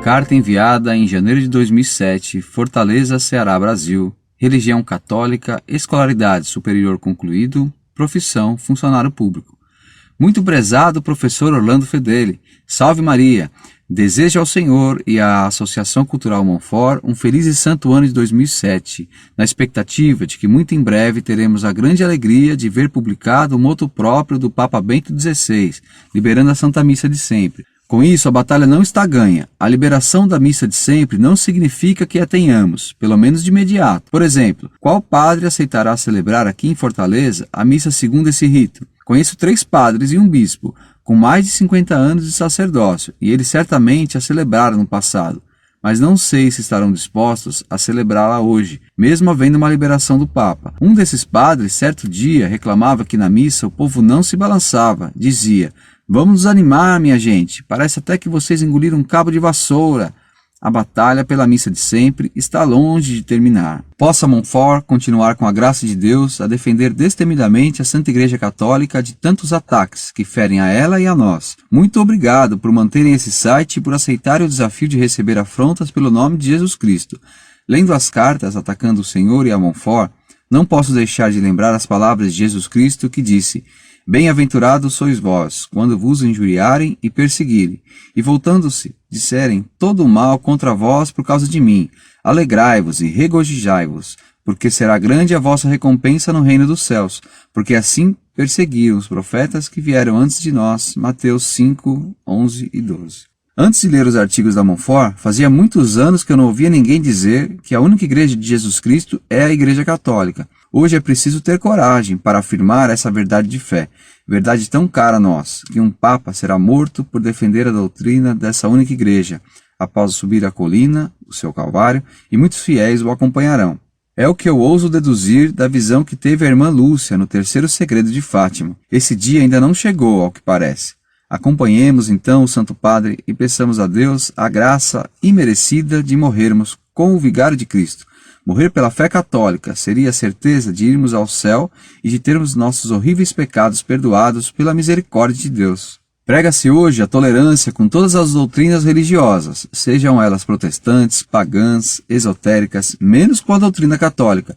Carta enviada em janeiro de 2007, Fortaleza, Ceará, Brasil. Religião católica, escolaridade superior concluído, profissão funcionário público. Muito prezado professor Orlando Fedeli, salve Maria! Desejo ao Senhor e à Associação Cultural Monfort um feliz e santo ano de 2007, na expectativa de que muito em breve teremos a grande alegria de ver publicado o moto próprio do Papa Bento XVI, liberando a Santa Missa de sempre. Com isso, a batalha não está ganha. A liberação da missa de sempre não significa que a tenhamos, pelo menos de imediato. Por exemplo, qual padre aceitará celebrar aqui em Fortaleza a missa segundo esse rito? Conheço 3 padres e um bispo, com mais de 50 anos de sacerdócio, e eles certamente a celebraram no passado, mas não sei se estarão dispostos a celebrá-la hoje, mesmo havendo uma liberação do Papa. Um desses padres, certo dia, reclamava que na missa o povo não se balançava, dizia: "Vamos nos animar, minha gente, parece até que vocês engoliram um cabo de vassoura." A batalha pela missa de sempre está longe de terminar. Possa Monfort continuar com a graça de Deus a defender destemidamente a Santa Igreja Católica de tantos ataques que ferem a ela e a nós. Muito obrigado por manterem esse site e por aceitarem o desafio de receber afrontas pelo nome de Jesus Cristo. Lendo as cartas atacando o Senhor e a Monfort, não posso deixar de lembrar as palavras de Jesus Cristo que disse: "Bem-aventurados sois vós, quando vos injuriarem e perseguirem, e voltando-se, disserem todo o mal contra vós por causa de mim. Alegrai-vos e regozijai-vos, porque será grande a vossa recompensa no reino dos céus, porque assim perseguiram os profetas que vieram antes de nós." Mateus 5, 11 e 12. Antes de ler os artigos da Monfort, fazia muitos anos que eu não ouvia ninguém dizer que a única igreja de Jesus Cristo é a Igreja Católica. Hoje é preciso ter coragem para afirmar essa verdade de fé, verdade tão cara a nós, que um Papa será morto por defender a doutrina dessa única igreja, após subir a colina, o seu Calvário, e muitos fiéis o acompanharão. É o que eu ouso deduzir da visão que teve a irmã Lúcia no terceiro segredo de Fátima. Esse dia ainda não chegou, ao que parece. Acompanhemos então o Santo Padre e peçamos a Deus a graça imerecida de morrermos com o Vigário de Cristo. Morrer pela fé católica seria a certeza de irmos ao céu e de termos nossos horríveis pecados perdoados pela misericórdia de Deus. Prega-se hoje a tolerância com todas as doutrinas religiosas, sejam elas protestantes, pagãs, esotéricas, menos com a doutrina católica.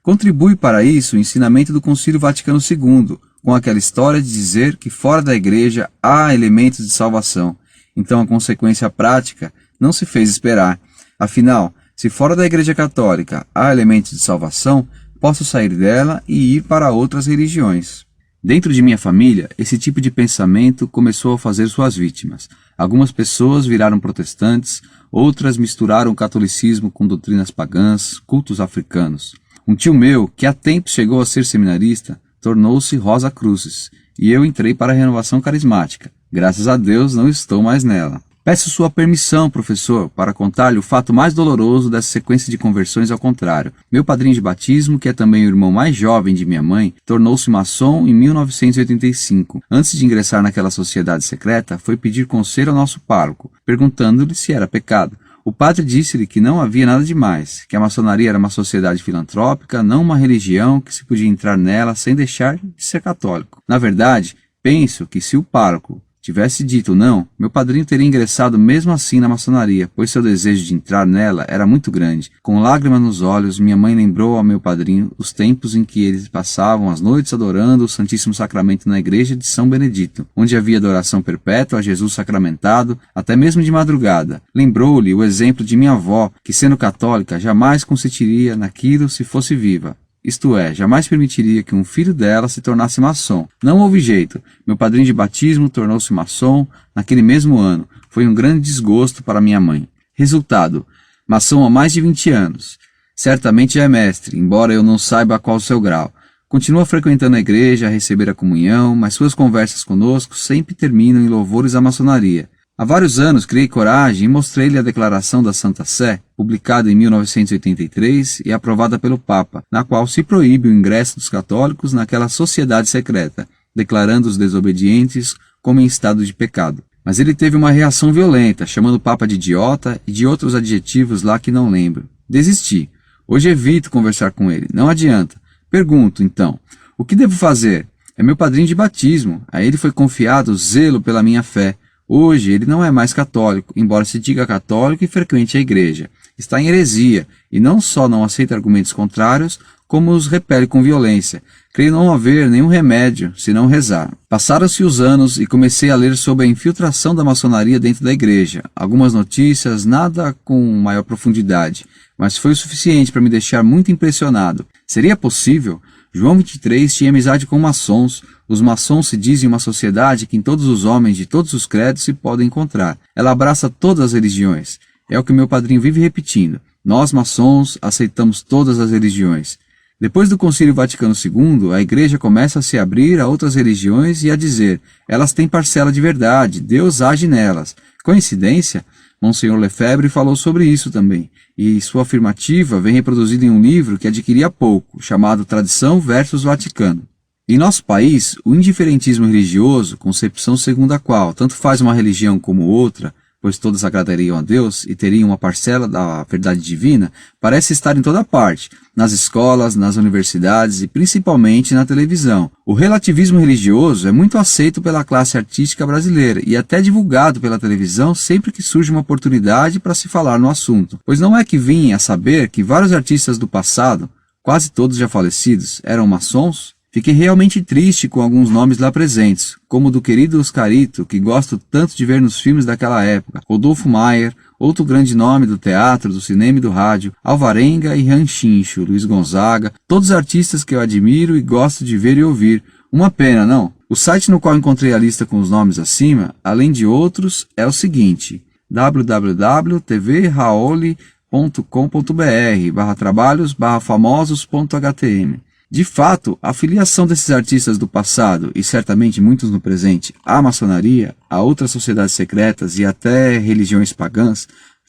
Contribui para isso o ensinamento do Concílio Vaticano II, com aquela história de dizer que fora da igreja há elementos de salvação. Então a consequência prática não se fez esperar. Afinal, se fora da Igreja Católica há elementos de salvação, posso sair dela e ir para outras religiões. Dentro de minha família, esse tipo de pensamento começou a fazer suas vítimas. Algumas pessoas viraram protestantes, outras misturaram o catolicismo com doutrinas pagãs, cultos africanos. Um tio meu, que há tempos chegou a ser seminarista, tornou-se Rosa Cruzes, e eu entrei para a renovação carismática. Graças a Deus não estou mais nela. Peço sua permissão, professor, para contar-lhe o fato mais doloroso dessa sequência de conversões ao contrário. Meu padrinho de batismo, que é também o irmão mais jovem de minha mãe, tornou-se maçom em 1985. Antes de ingressar naquela sociedade secreta, foi pedir conselho ao nosso pároco, perguntando-lhe se era pecado. O padre disse-lhe que não havia nada demais, que a maçonaria era uma sociedade filantrópica, não uma religião que se podia entrar nela sem deixar de ser católico. Na verdade, penso que se o pároco tivesse dito não, meu padrinho teria ingressado mesmo assim na maçonaria, pois seu desejo de entrar nela era muito grande. Com lágrimas nos olhos, minha mãe lembrou ao meu padrinho os tempos em que eles passavam as noites adorando o Santíssimo Sacramento na igreja de São Benedito, onde havia adoração perpétua a Jesus sacramentado, até mesmo de madrugada. Lembrou-lhe o exemplo de minha avó, que sendo católica jamais consentiria naquilo se fosse viva. Isto é, jamais permitiria que um filho dela se tornasse maçom. Não houve jeito. Meu padrinho de batismo tornou-se maçom naquele mesmo ano. Foi um grande desgosto para minha mãe. Resultado: maçom há mais de 20 anos. Certamente já é mestre, embora eu não saiba qual o seu grau. Continua frequentando a igreja, a receber a comunhão, mas suas conversas conosco sempre terminam em louvores à maçonaria. Há vários anos criei coragem e mostrei-lhe a Declaração da Santa Sé, publicada em 1983 e aprovada pelo Papa, na qual se proíbe o ingresso dos católicos naquela sociedade secreta, declarando os desobedientes como em estado de pecado. Mas ele teve uma reação violenta, chamando o Papa de idiota e de outros adjetivos lá que não lembro. Desisti. Hoje evito conversar com ele, não adianta. Pergunto, então, o que devo fazer? É meu padrinho de batismo, a ele foi confiado o zelo pela minha fé. Hoje ele não é mais católico, embora se diga católico e frequente a igreja. Está em heresia, e não só não aceita argumentos contrários, como os repele com violência. Creio não haver nenhum remédio, senão rezar. Passaram-se os anos e comecei a ler sobre a infiltração da maçonaria dentro da igreja. Algumas notícias, nada com maior profundidade, mas foi o suficiente para me deixar muito impressionado. Seria possível? João 23 tinha amizade com maçons. Os maçons se dizem uma sociedade que em todos os homens de todos os credos se podem encontrar. Ela abraça todas as religiões. É o que meu padrinho vive repetindo. Nós, maçons, aceitamos todas as religiões. Depois do Concílio Vaticano II, a igreja começa a se abrir a outras religiões e a dizer, elas têm parcela de verdade, Deus age nelas. Coincidência? Monsenhor Lefebvre falou sobre isso também, e sua afirmativa vem reproduzida em um livro que adquiri há pouco, chamado Tradição versus Vaticano. Em nosso país, o indiferentismo religioso, concepção segundo a qual tanto faz uma religião como outra, pois todas agradariam a Deus e teriam uma parcela da verdade divina, parece estar em toda parte, nas escolas, nas universidades e principalmente na televisão. O relativismo religioso é muito aceito pela classe artística brasileira e até divulgado pela televisão sempre que surge uma oportunidade para se falar no assunto, pois não é que vim a saber que vários artistas do passado, quase todos já falecidos, eram maçons? Fiquei realmente triste com alguns nomes lá presentes, como o do querido Oscarito, que gosto tanto de ver nos filmes daquela época, Rodolfo Maier, outro grande nome do teatro, do cinema e do rádio, Alvarenga e Ranchincho, Luiz Gonzaga, todos artistas que eu admiro e gosto de ver e ouvir. Uma pena, não? O site no qual encontrei a lista com os nomes acima, além de outros, é o seguinte, www.tvraoli.com.br/trabalhos/famosos.htm. De fato, a filiação desses artistas do passado, e certamente muitos no presente, à maçonaria, a outras sociedades secretas e até religiões pagãs,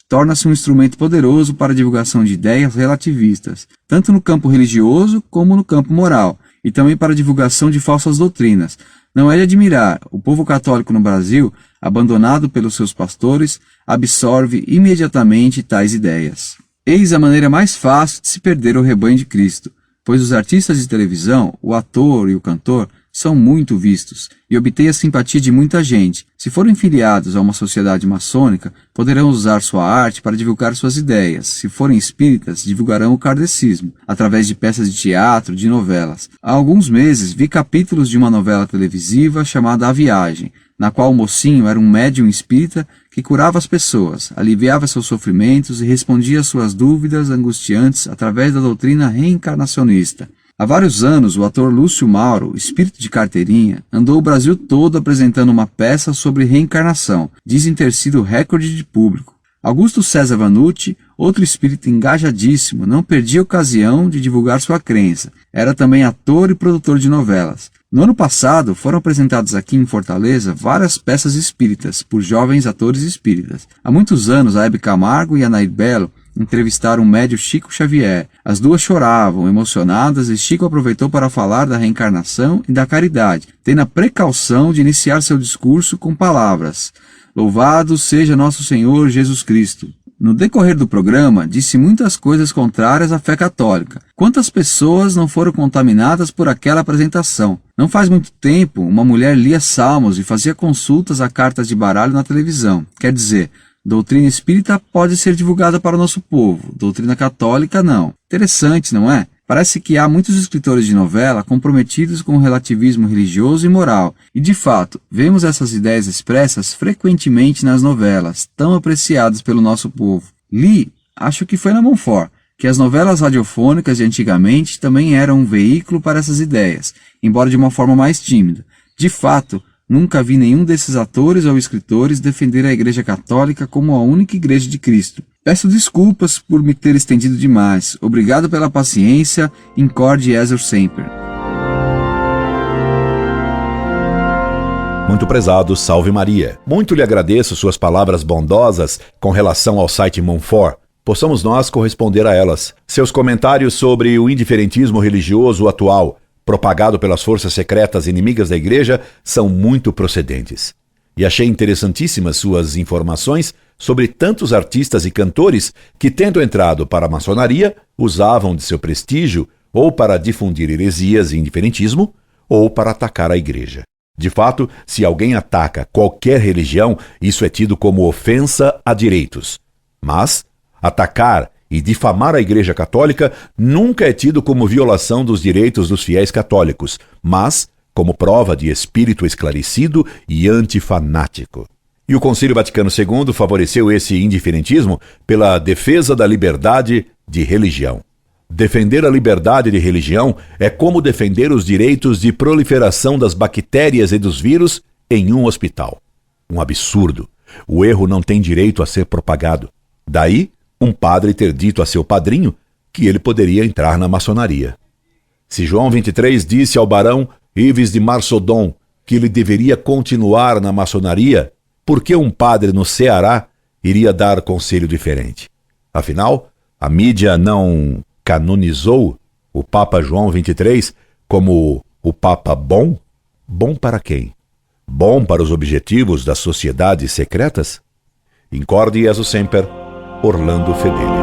torna-se um instrumento poderoso para a divulgação de ideias relativistas, tanto no campo religioso como no campo moral, e também para a divulgação de falsas doutrinas. Não é de admirar, o povo católico no Brasil, abandonado pelos seus pastores, absorve imediatamente tais ideias. Eis a maneira mais fácil de se perder o rebanho de Cristo, pois os artistas de televisão, o ator e o cantor, são muito vistos e obtêm a simpatia de muita gente. Se forem filiados a uma sociedade maçônica, poderão usar sua arte para divulgar suas ideias. Se forem espíritas, divulgarão o kardecismo, através de peças de teatro, de novelas. Há alguns meses, vi capítulos de uma novela televisiva chamada A Viagem, na qual o mocinho era um médium espírita que curava as pessoas, aliviava seus sofrimentos e respondia às suas dúvidas angustiantes através da doutrina reencarnacionista. Há vários anos, o ator Lúcio Mauro, espírito de carteirinha, andou o Brasil todo apresentando uma peça sobre reencarnação. Dizem ter sido recorde de público. Augusto César Vanucci, outro espírito engajadíssimo, não perdia a ocasião de divulgar sua crença. Era também ator e produtor de novelas. No ano passado, foram apresentadas aqui em Fortaleza várias peças espíritas, por jovens atores espíritas. Há muitos anos, a Hebe Camargo e a Nair Belo entrevistaram o médium Chico Xavier. As duas choravam, emocionadas, e Chico aproveitou para falar da reencarnação e da caridade, tendo a precaução de iniciar seu discurso com palavras: Louvado seja nosso Senhor Jesus Cristo. No decorrer do programa, disse muitas coisas contrárias à fé católica. Quantas pessoas não foram contaminadas por aquela apresentação? Não faz muito tempo, uma mulher lia salmos e fazia consultas a cartas de baralho na televisão. Quer dizer, doutrina espírita pode ser divulgada para o nosso povo, doutrina católica não. Interessante, não é? Parece que há muitos escritores de novela comprometidos com o relativismo religioso e moral, e de fato, vemos essas ideias expressas frequentemente nas novelas, tão apreciadas pelo nosso povo. Li, acho que foi na Monfort, que as novelas radiofônicas de antigamente também eram um veículo para essas ideias, embora de uma forma mais tímida. De fato, nunca vi nenhum desses atores ou escritores defender a Igreja Católica como a única Igreja de Cristo. Peço desculpas por me ter estendido demais. Obrigado pela paciência. Incorde Esor Semper. Muito prezado, salve Maria. Muito lhe agradeço suas palavras bondosas com relação ao site Monfort. Possamos nós corresponder a elas. Seus comentários sobre o indiferentismo religioso atual, propagado pelas forças secretas inimigas da Igreja, são muito procedentes. E achei interessantíssimas suas informações sobre tantos artistas e cantores que, tendo entrado para a maçonaria, usavam de seu prestígio ou para difundir heresias e indiferentismo ou para atacar a Igreja. De fato, se alguém ataca qualquer religião, isso é tido como ofensa a direitos. Mas atacar e difamar a Igreja Católica nunca é tido como violação dos direitos dos fiéis católicos, mas como prova de espírito esclarecido e antifanático. E o Concílio Vaticano II favoreceu esse indiferentismo pela defesa da liberdade de religião. Defender a liberdade de religião é como defender os direitos de proliferação das bactérias e dos vírus em um hospital. Um absurdo. O erro não tem direito a ser propagado. Daí, um padre ter dito a seu padrinho que ele poderia entrar na maçonaria. Se João XXIII disse ao barão Yves de Marsodon que ele deveria continuar na maçonaria, por que um padre no Ceará iria dar conselho diferente? Afinal, a mídia não canonizou o Papa João XXIII como o Papa bom? Bom para quem? Bom para os objetivos das sociedades secretas? Incorde Jesus Semper, Orlando Fedeli.